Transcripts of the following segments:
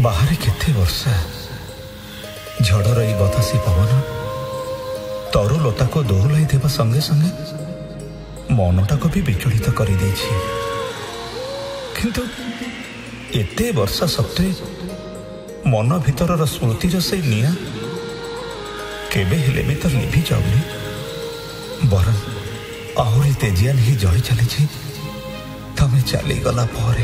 बाहर केते वर्षा झड़र ई बतासी पवन तरुलता को दोहलाई देवा संगे संगे मनटा को भी विचलित कर किंतु एते वर्षा सत्वे मन भीतर स्मृतिर से निया केबे हेले भी तो लिभि जाऊनी बरं आहरी तेजिया नहीं जली चली तमें चलीगला पर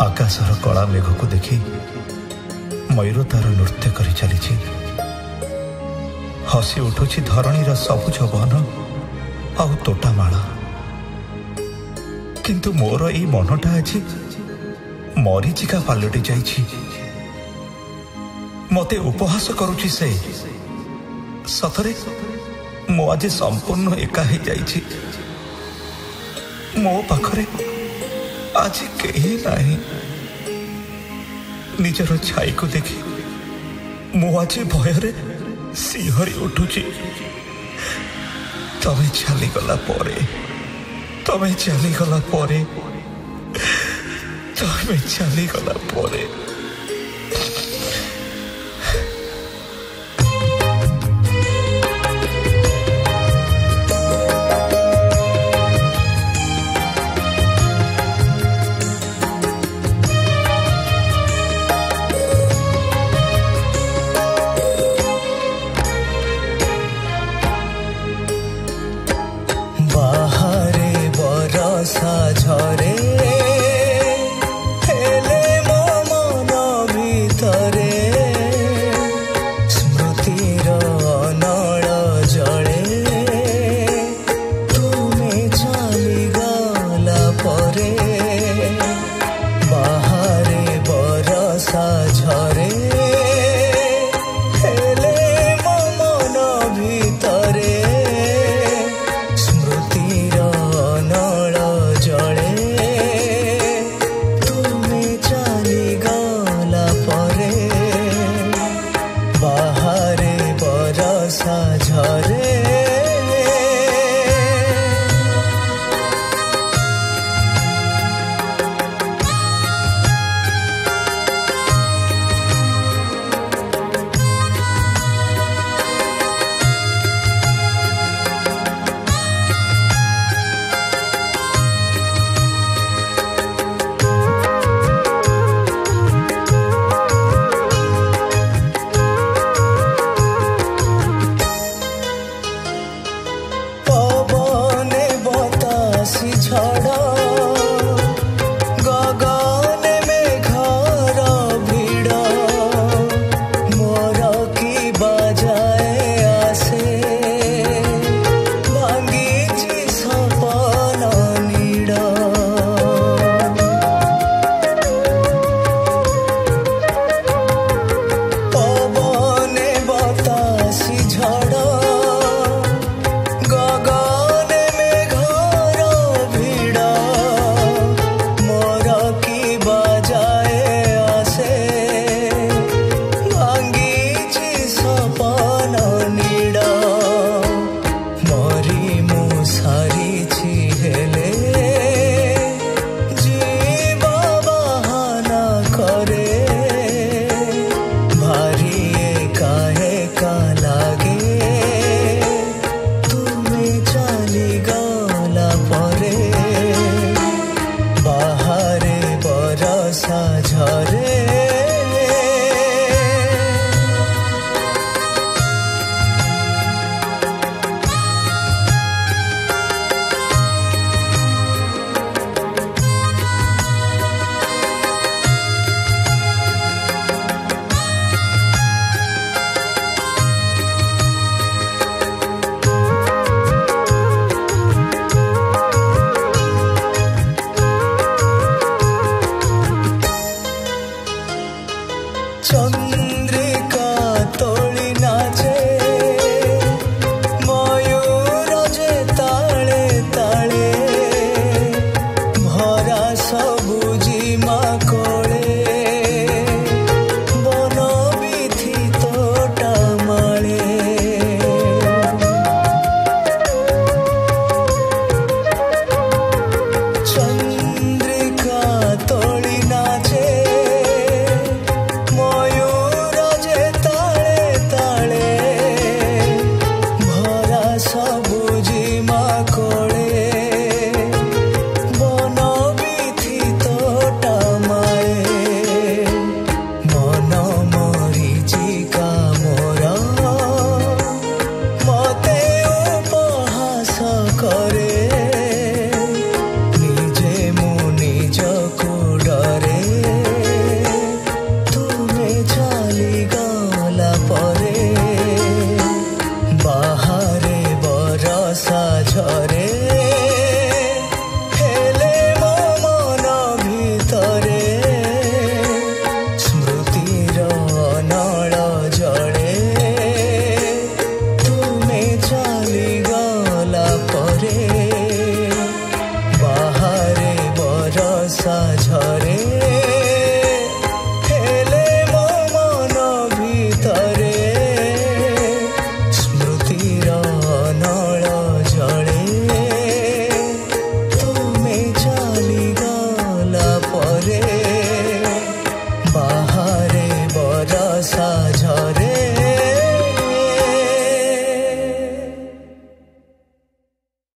आकाशर कला मेघ को देखी मयूर तार नृत्य कर चली हसी उठुची धरणीर सबुज बन आ तोटामाला किंतु मोर ई मनटा आज मरीचिका पालटि जाइछि मते उपहास करुछि से सतरे मो आज संपूर्ण एका ही जाइछि मो पाखरे आज कहीं नहीं निजर छाई को देखी मो आज भୟରେ सिहरी उठुची तमें चलीगला परे तमें चलीगला परे तमें चलीगला परे झरे हेले मो मन भितरे स्मृतिर नळ जळे तुमे चलीगला परे बाहरे बरसा झरे हेले मो मन भितरे स्मृतिर नळ जळे तुमे चलीगला परे बाहरे बरसा झरे पवने बतासी झड़ गगने मेघर भिड़ मोर की बजाए आसे भांगीची सपन नीड़ पवने बतासी झड़ गगने मेघर भिड़ मोर की बजाए आसे भांगीची सपन नीड़ मरी मु सारिछि हेले जीव बहाना करे भारी एका लागे तुमे चलीगला परे बाहरे बरसा झरे ঝরে